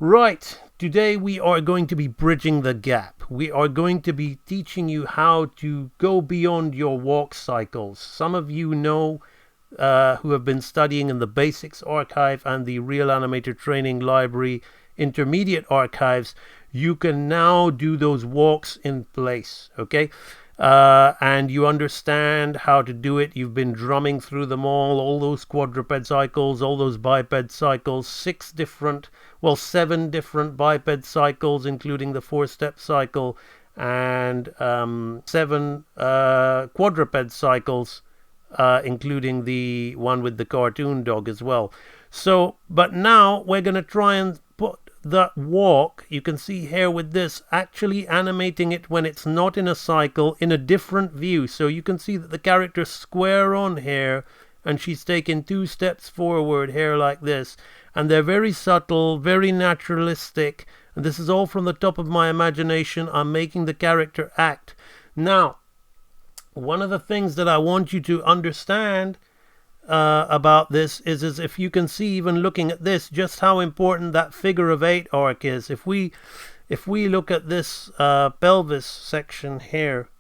Right, today we are going to be bridging the gap. We are going to be teaching you how to go beyond your walk cycles. Some of you know who have been studying in the Basics Archive and the Real Animator Training Library Intermediate Archives, you can now do those walks in place, okay? And you understand how to do it. You've been drumming through them all those quadruped cycles, all those biped cycles, 7 different biped cycles, including the 4-step cycle, and 7 quadruped cycles, including the one with the cartoon dog as well. So, but now we're going to try and put that walk, you can see here with this, actually animating it when it's not in a cycle in a different view. So you can see that the character's square on here, and she's taken 2 steps forward here like this. And they're very subtle, very naturalistic. And this is all from the top of my imagination. I'm making the character act. Now, one of the things that I want you to understand about this is if you can see, even looking at this, just how important that figure of 8 arc is. If we look at this pelvis section here,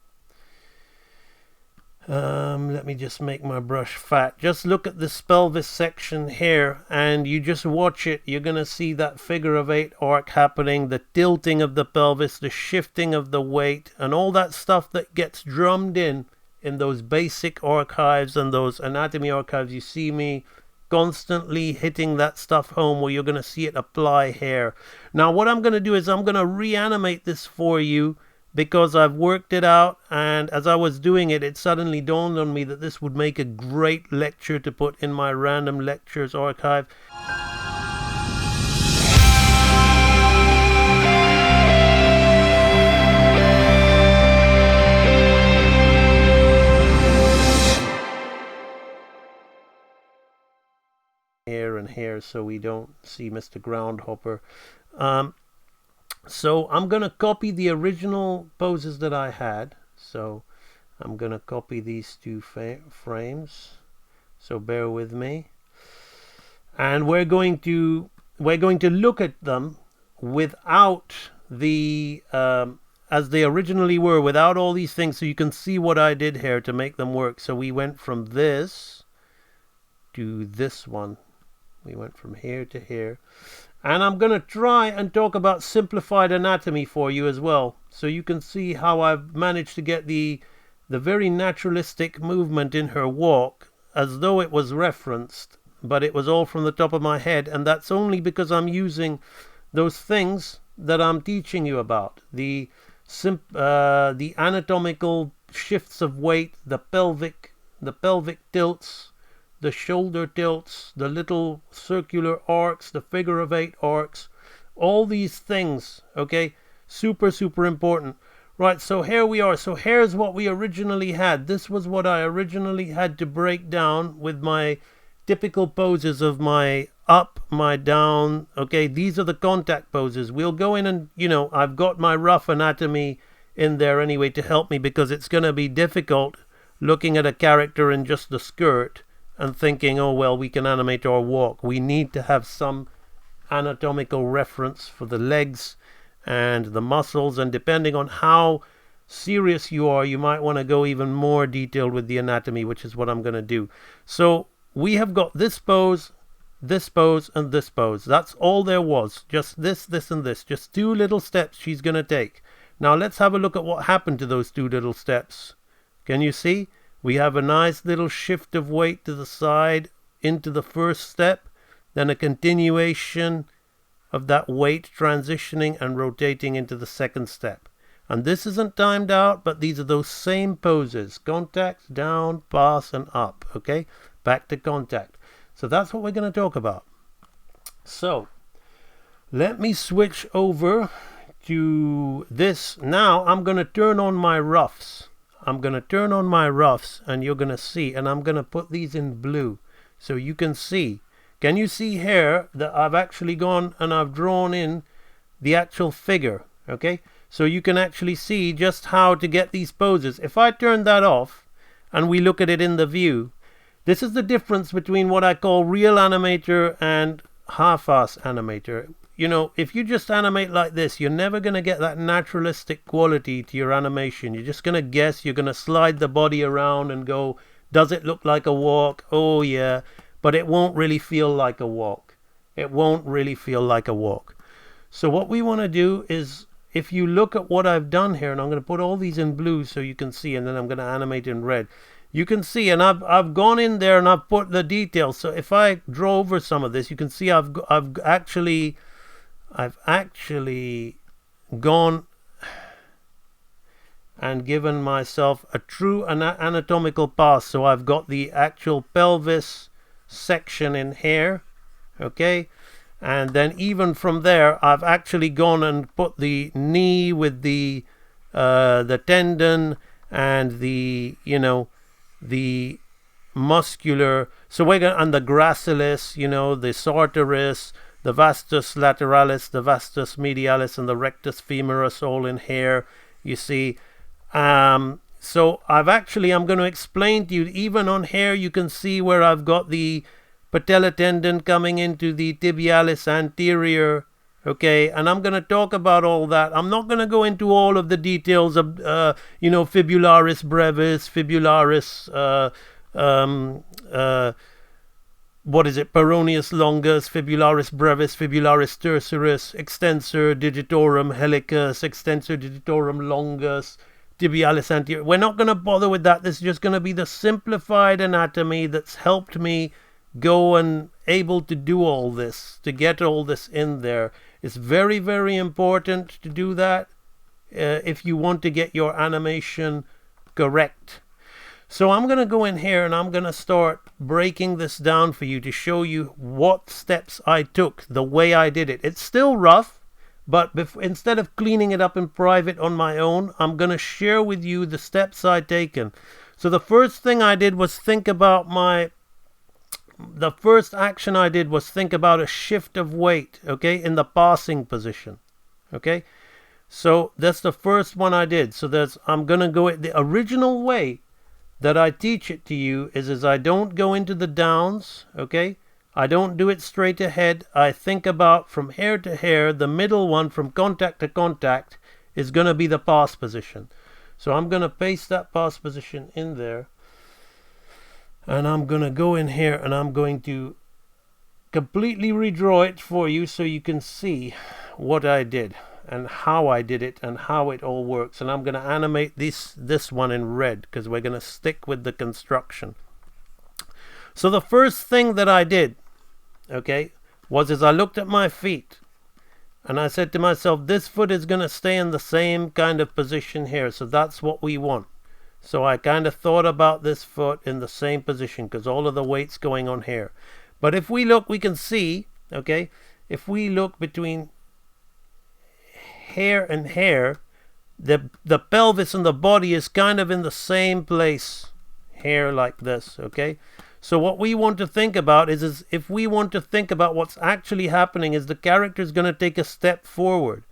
let me just make my brush fat. Just look at this pelvis section here, and you just watch it. You're going to see that figure of 8 arc happening, the tilting of the pelvis, the shifting of the weight, and all that stuff that gets drummed in those basic archives and those anatomy archives. You see me constantly hitting that stuff home, where you're going to see it apply here. Now what I'm going to do is I'm going to reanimate this for you, because I've worked it out, and as I was doing it, it suddenly dawned on me that this would make a great lecture to put in my random lectures archive. Here and here, so we don't see Mr. Groundhopper. So I'm going to copy the original poses that I had. So I'm going to copy these 2 frames. So bear with me. And we're going to look at them without the as they originally were, without all these things, so you can see what I did here to make them work. So we went from this to this one. We went from here to here. And I'm going to try and talk about simplified anatomy for you as well, so you can see how I've managed to get the very naturalistic movement in her walk, as though it was referenced, but it was all from the top of my head. And that's only because I'm using those things that I'm teaching you about. The anatomical shifts of weight, the pelvic tilts, the shoulder tilts, the little circular arcs, the figure of 8 arcs, all these things, okay? Super important. Right, so here we are. So here's what we originally had. This was what I originally had to break down with my typical poses of my up, my down, okay? These are the contact poses. We'll go in and, I've got my rough anatomy in there anyway to help me, because it's going to be difficult looking at a character in just the skirt and thinking, oh well, we can animate our walk. We need to have some anatomical reference for the legs and the muscles, and depending on how serious you are, you might want to go even more detailed with the anatomy, which is what I'm going to do. So we have got this pose, and this pose. That's all there was. Just this, and this. Just 2 little steps she's going to take. Now let's have a look at what happened to those 2 little steps. Can you see? We have a nice little shift of weight to the side into the first step, then a continuation of that weight transitioning and rotating into the second step. And this isn't timed out, but these are those same poses. Contact, down, pass, and up. Okay? Back to contact. So that's what we're going to talk about. So let me switch over to this. Now I'm going to turn on my roughs. and you're going to see, and I'm going to put these in blue so you can see. Can you see here that I've actually gone and I've drawn in the actual figure, okay? So you can actually see just how to get these poses. If I turn that off and we look at it in the view, this is the difference between what I call real animator and half-ass animator. if you just animate like this, you're never going to get that naturalistic quality to your animation. You're just going to guess. You're going to slide the body around and go, does it look like a walk? Oh, yeah. But it won't really feel like a walk. It won't really feel like a walk. So what we want to do is, if you look at what I've done here, and I'm going to put all these in blue so you can see, and then I'm going to animate in red. You can see, and I've gone in there and I've put the details. So if I draw over some of this, you can see I've actually gone and given myself a true anatomical pass. So I've got the actual pelvis section in here, okay, and then even from there I've actually gone and put the knee with the tendon and the the muscular, so we're going, and the gracilis, the sartorius, the vastus lateralis, the vastus medialis, and the rectus femoris, all in here, you see. So I'm going to explain to you, even on here you can see where I've got the patella tendon coming into the tibialis anterior, okay, and I'm going to talk about all that. I'm not going to go into all of the details of fibularis brevis, fibularis peroneus longus, fibularis brevis, fibularis tertiaris, extensor digitorum helicus, extensor digitorum longus, tibialis anterior. We're not going to bother with that. This is just going to be the simplified anatomy that's helped me go and able to do all this, to get all this in there. It's very, very important to do that if you want to get your animation correct. So I'm going to go in here and I'm going to start breaking this down for you to show you what steps I took, the way I did it. It's still rough, but instead of cleaning it up in private on my own, I'm going to share with you the steps I've taken. So the first thing I did was the first action I did was think about a shift of weight, okay, in the passing position, okay. So that's the first one I did. So I'm going to go the original way that I teach it to you is I don't go into the downs, okay. I don't do it straight ahead. I think about from hair to hair. The middle one from contact to contact is going to be the pass position. So I'm going to paste that pass position in there. And I'm going to go in here and I'm going to completely redraw it for you so you can see what I did and how I did it and how it all works. And I'm going to animate this one in red because we're going to stick with the construction. So the first thing that I did, okay, was I looked at my feet and I said to myself, this foot is going to stay in the same kind of position here. So that's what we want. So I kind of thought about this foot in the same position because all of the weight's going on here. But if we look, we can see, okay, if we look between hair and hair, the pelvis and the body is kind of in the same place here like this, okay. So what we want to think about is if we want to think about what's actually happening is the character is going to take a step forward.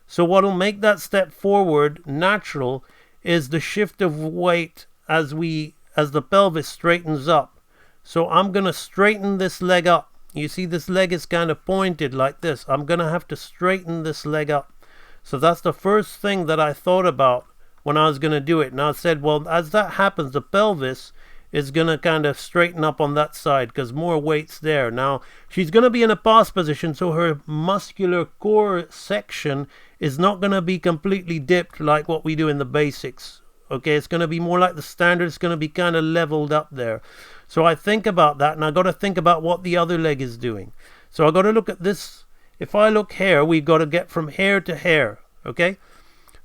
So what will make that step forward natural is the shift of weight as the pelvis straightens up. So I'm going to straighten this leg up. You see this leg is kind of pointed like this. I'm going to have to straighten this leg up. So that's the first thing that I thought about when I was going to do it. And I said, well, as that happens, the pelvis is going to kind of straighten up on that side because more weight's there. Now, she's going to be in a pass position, so her muscular core section is not going to be completely dipped like what we do in the basics. Okay, it's going to be more like the standard. It's going to be kind of leveled up there. So I think about that, and I got to think about what the other leg is doing. So I got to look at this. If I look here, we've got to get from hair to hair, okay?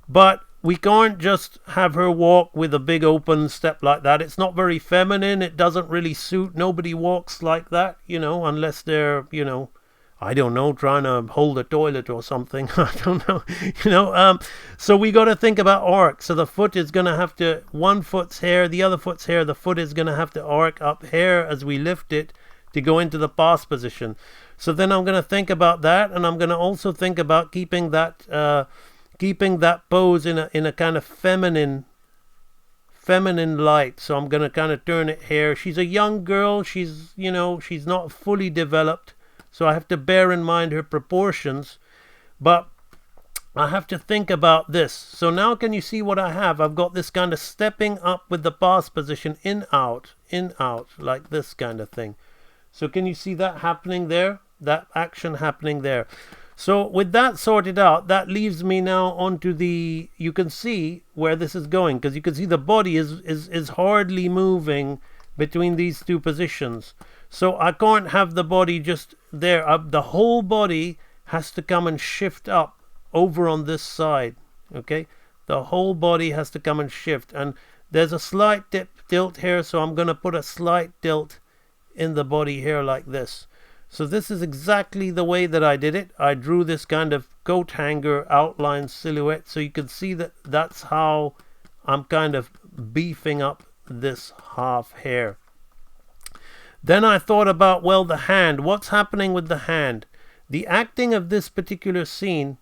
But we can't just have her walk with a big open step like that. It's not very feminine. It doesn't really suit. Nobody walks like that, unless they're, I don't know, trying to hold a toilet or something. I don't know, so we got to think about arc. So the foot is going to have to, one foot's hair, the other foot's hair, the foot is going to have to arc up here as we lift it to go into the pass position. So then I'm going to think about that, and I'm going to also think about keeping that pose in a kind of feminine light. So I'm going to kind of turn it here. She's a young girl. She's not fully developed. So I have to bear in mind her proportions, but I have to think about this. So now can you see what I have? I've got this kind of stepping up with the pass position, in, out, like this kind of thing. So can you see that happening there? That action happening there. So with that sorted out, that leaves me now onto the, you can see where this is going, because you can see the body is hardly moving between these two positions. So I can't have the body just there. The whole body has to come and shift up over on this side. Okay, the whole body has to come and shift, and there's a slight tilt here, so I'm going to put a slight tilt in the body here like this. So this is exactly the way that I did it. I drew this kind of coat hanger outline silhouette, so you can see that that's how I'm kind of beefing up this half hair. Then I thought about, well, the hand. What's happening with the hand? The acting of this particular scene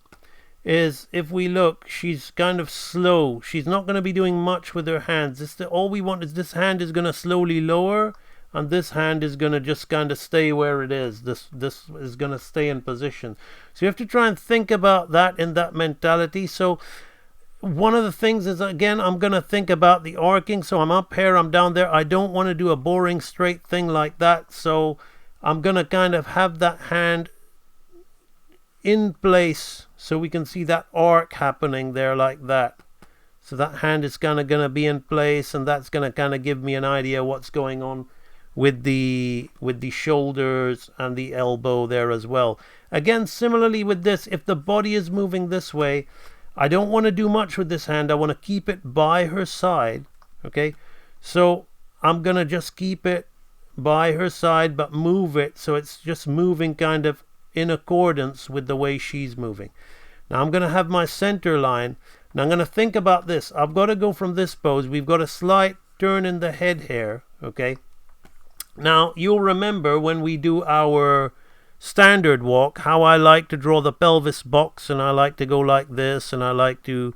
is, if we look, she's kind of slow. She's not going to be doing much with her hands. All we want is this hand is going to slowly lower, and this hand is going to just kind of stay where it is. This is going to stay in position. So you have to try and think about that in that mentality. So one of the things is, again, I'm going to think about the arcing. So I'm up here, I'm down there. I don't want to do a boring straight thing like that. So I'm going to kind of have that hand in place, so we can see that arc happening there like that. So that hand is kind of going to be in place, and that's going to kind of give me an idea what's going on with the shoulders and the elbow there as well. Again, similarly with this, if the body is moving this way, I don't want to do much with this hand. I want to keep it by her side. Okay, so I'm going to just keep it by her side, but move it so it's just moving kind of in accordance with the way she's moving. Now I'm going to have my center line. Now I'm going to think about this. I've got to go from this pose. We've got a slight turn in the head here. Okay. Now you'll remember when we do our standard walk, how I like to draw the pelvis box, and I like to go like this, and I like to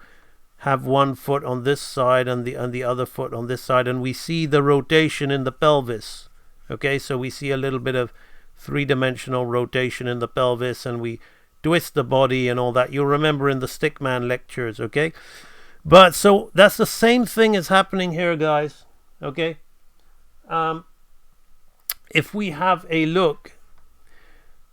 have one foot on this side and the other foot on this side, and we see the rotation in the pelvis. Okay, so we see a little bit of three-dimensional rotation in the pelvis, and we twist the body and all that. You'll remember in the Stickman lectures. Okay, but so that's the same thing is happening here, guys. Okay, if we have a look,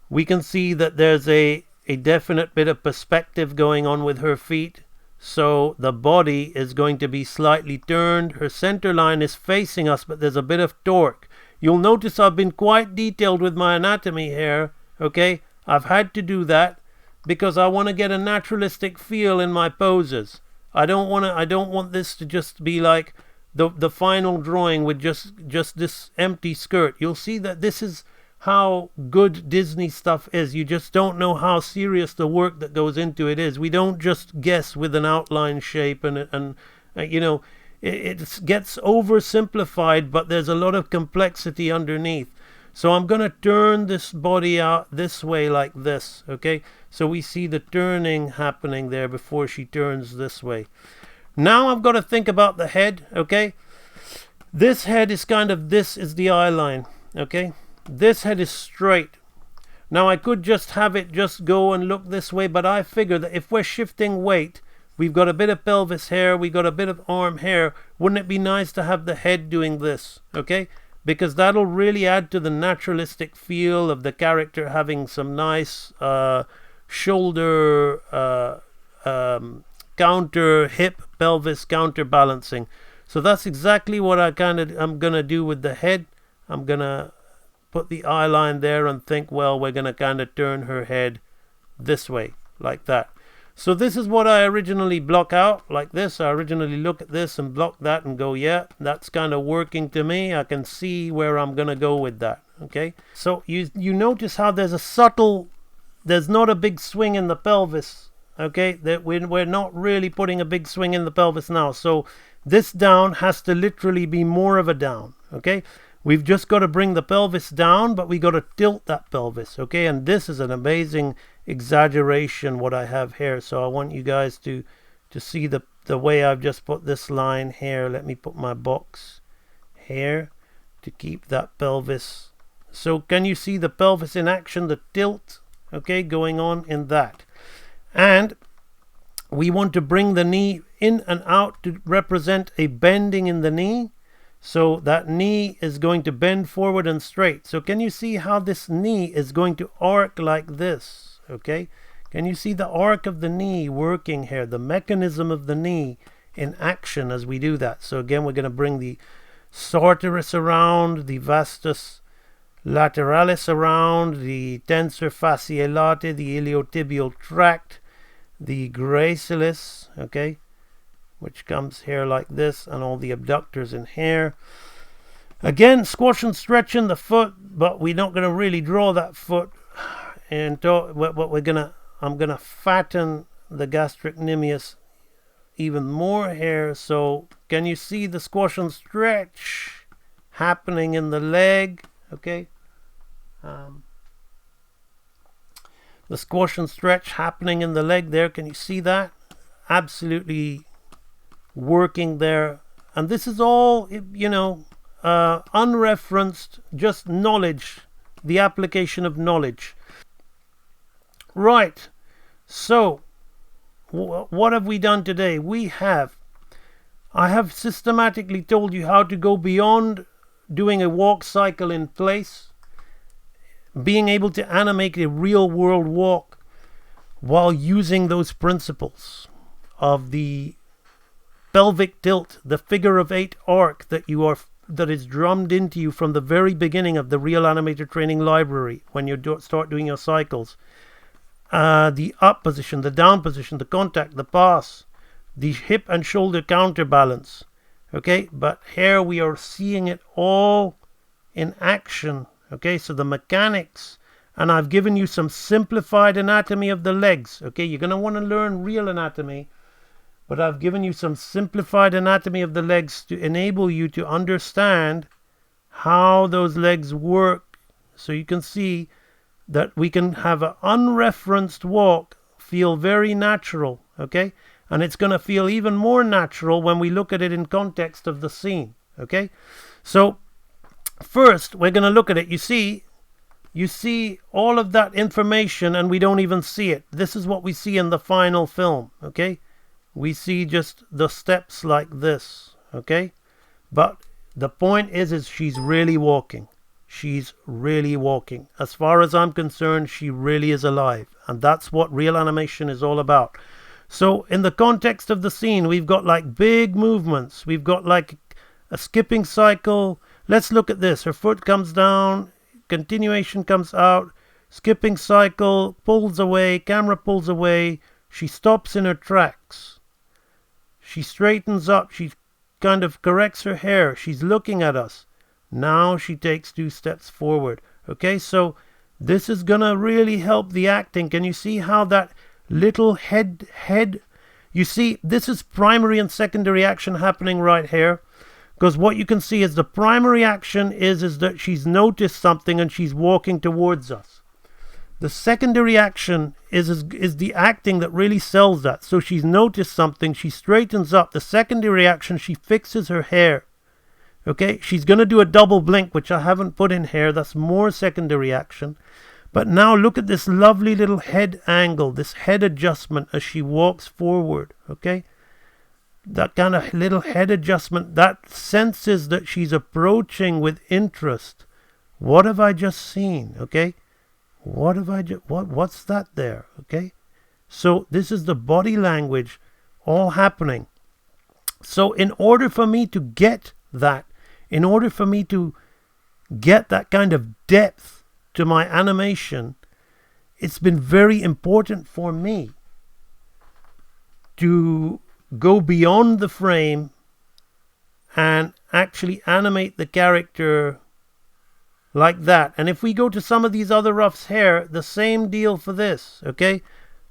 we can see that there's a definite bit of perspective going on with her feet. So the body is going to be slightly turned. Her center line is facing us, but there's a bit of torque. You'll notice I've been quite detailed with my anatomy here. Okay, I've had to do that because I want to get a naturalistic feel in my poses. I don't want this to just be like the final drawing with just this empty skirt. You'll see that this is how good Disney stuff is. You just don't know how serious the work that goes into it is. We don't just guess with an outline shape and you know, it gets oversimplified, but there's a lot of complexity underneath. So I'm going to turn this body out this way like this. Okay, so we see the turning happening there before she turns this way. Now I've got to think about the head. Okay, this head is kind of, this is the eye line. Okay, this head is straight. Now I could just have it just go and look this way, but I figure that if we're shifting weight, we've got a bit of pelvis hair, we got a bit of arm hair. Wouldn't it be nice to have the head doing this? Okay, because that'll really add to the naturalistic feel of the character, having some nice shoulder counter, hip, pelvis counterbalancing. So that's exactly what I'm gonna do with the head. I'm gonna put the eye line there and think, well, we're gonna kind of turn her head this way like that. So this is what I originally block out like this. I originally look at this and block that and go, yeah, that's kind of working to me. I can see where I'm gonna go with that. Okay, so you notice how there's a subtle, there's not a big swing in the pelvis. Okay, that we're not really putting a big swing in the pelvis now. So this down has to literally be more of a down. Okay, we've just got to bring the pelvis down, but we got to tilt that pelvis. Okay, and this is an amazing exaggeration what I have here. So I want you guys to see the way I've just put this line here. Let me put my box here to keep that pelvis So can you see the pelvis in action, the tilt, okay, going on in that? And we want to bring the knee in and out to represent a bending in the knee. So that knee is going to bend forward and straight. So can you see how this knee is going to arc like this? Okay, can you see the arc of the knee working here, the mechanism of the knee in action as we do that? So again, we're going to bring the sartorius around, the vastus lateralis around, the tensor fasciae latae, the iliotibial tract, the gracilis, okay, which comes here like this, and all the abductors in here. Again, squash and stretching the foot, but we're not going to really draw that foot. And what we're gonna, I'm gonna fatten the gastrocnemius even more here. So can you see the squash and stretch happening in the leg? Okay. The squash and stretch happening in the leg there. Can you see that? Absolutely working there. And this is all, you know, unreferenced, just knowledge, the application of knowledge. Right. So, what have we done today? I have systematically told you how to go beyond doing a walk cycle in place, being able to animate a real world walk while using those principles of the pelvic tilt, the figure of 8 arc that is drummed into you from the very beginning of the Real Animator Training Library when you start doing your cycles. The up position, the down position, the contact, the pass, the hip and shoulder counterbalance. Okay, but here we are seeing it all in action. Okay, so the mechanics, and I've given you some simplified anatomy of the legs. Okay, you're going to want to learn real anatomy, but I've given you some simplified anatomy of the legs to enable you to understand how those legs work, so you can see that we can have an unreferenced walk feel very natural. Okay, and it's going to feel even more natural when we look at it in context of the scene. Okay, so first we're going to look at it. You see all of that information and we don't even see it. This is what we see in the final film. Okay, we see just the steps like this. Okay, but the point is she's really walking. She's really walking. As far as I'm concerned, she really is alive, and that's what real animation is all about. So in the context of the scene, we've got like big movements. We've got like a skipping cycle. Let's look at this. Her foot comes down, continuation comes out, skipping cycle, pulls away, camera pulls away. She stops in her tracks. She straightens up. She kind of corrects her hair. She's looking at us. Now she takes 2 steps forward. Okay, so this is gonna really help the acting. Can you see how that little head, you see, this is primary and secondary action happening right here. Because what you can see is the primary action is that she's noticed something and she's walking towards us. The secondary action is the acting that really sells that. So she's noticed something, she straightens up. The secondary action, she fixes her hair. Okay, she's going to do a double blink, which I haven't put in here. That's more secondary action. But now look at this lovely little head angle, this head adjustment as she walks forward. Okay, that kind of little head adjustment, that senses that she's approaching with interest. What have I just seen? Okay, what's that there? Okay, so this is the body language all happening. So in order for me to get that, in order for me to get that kind of depth to my animation, it's been very important for me to go beyond the frame and actually animate the character like that. And if we go to some of these other roughs here, the same deal for this. Okay,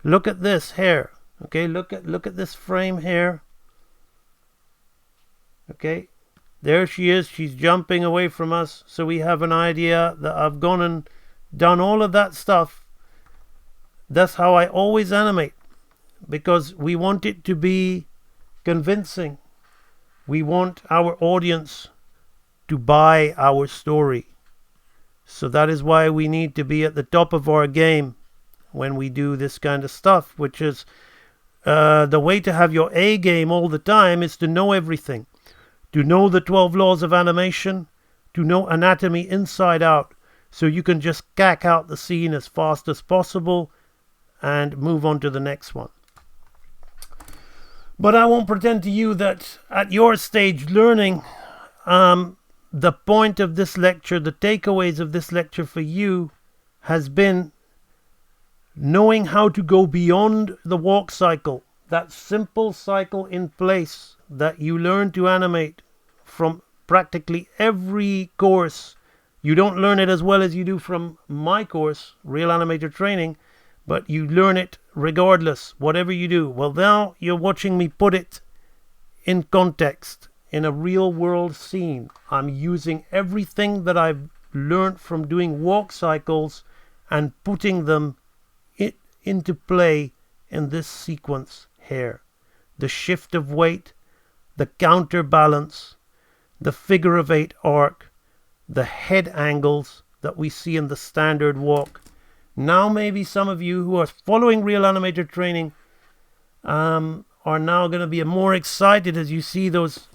look at this here. Okay, look at this frame here. Okay, there she is. She's jumping away from us. So we have an idea that I've gone and done all of that stuff. That's how I always animate, because we want it to be convincing. We want our audience to buy our story. So that is why we need to be at the top of our game when we do this kind of stuff, which is the way to have your A game all the time is to know everything. To know the 12 laws of animation, to know anatomy inside out, so you can just cack out the scene as fast as possible and move on to the next one. But I won't pretend to you that at your stage learning, the point of this lecture, the takeaways of this lecture for you has been knowing how to go beyond the walk cycle, that simple cycle in place that you learn to animate from practically every course. You don't learn it as well as you do from my course, Real Animator Training, but you learn it regardless, whatever you do. Well, now you're watching me put it in context, in a real world scene. I'm using everything that I've learned from doing walk cycles and putting them into play in this sequence here. The shift of weight, the counterbalance, the figure of 8 arc, the head angles that we see in the standard walk. Now maybe some of you who are following Real Animator Training are now going to be more excited as you see those,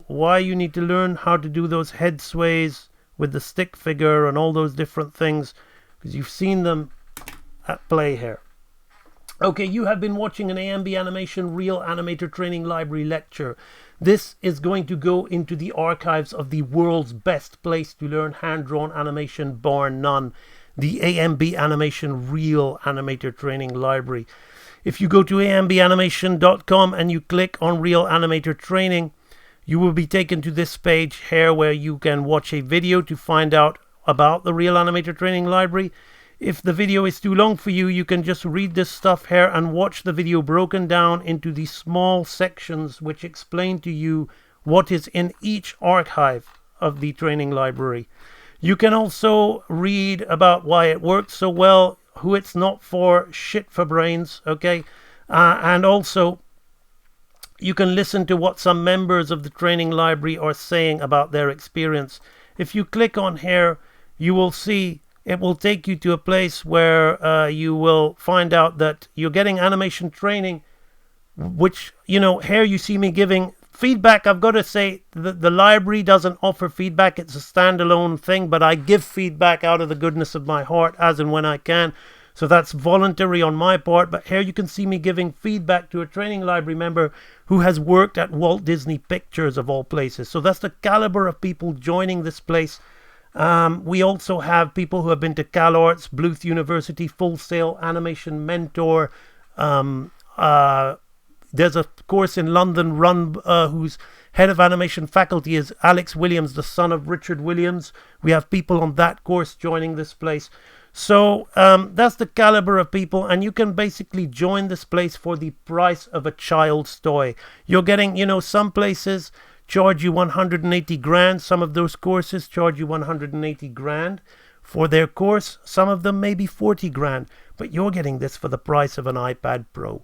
why you need to learn how to do those head sways with the stick figure and all those different things, because you've seen them at play here. Okay, you have been watching an AMB Animation Real Animator Training Library lecture. This is going to go into the archives of the world's best place to learn hand-drawn animation, bar none, the AMB Animation Real Animator Training Library. If you go to ambaniimation.com and you click on Real Animator Training, you will be taken to this page here where you can watch a video to find out about the Real Animator Training Library. If the video is too long for you, you can just read this stuff here and watch the video broken down into these small sections which explain to you what is in each archive of the training library. You can also read about why it works so well, who it's not for, shit for brains, okay? And also, you can listen to what some members of the training library are saying about their experience. If you click on here, you will see it will take you to a place where you will find out that you're getting animation training, which, here you see me giving feedback. I've got to say that the library doesn't offer feedback. It's a standalone thing, but I give feedback out of the goodness of my heart as and when I can. So that's voluntary on my part. But here you can see me giving feedback to a training library member who has worked at Walt Disney Pictures of all places. So that's the caliber of people joining this place. We also have people who have been to CalArts, Bluth University, Full Sail, Animation Mentor. There's a course in London run whose head of animation faculty is Alex Williams, the son of Richard Williams. We have people on that course joining this place. So that's the caliber of people, and you can basically join this place for the price of a child's toy. You're getting, some places charge you 180 grand. Some of those courses charge you 180 grand for their course. Some of them maybe 40 grand. But you're getting this for the price of an iPad Pro.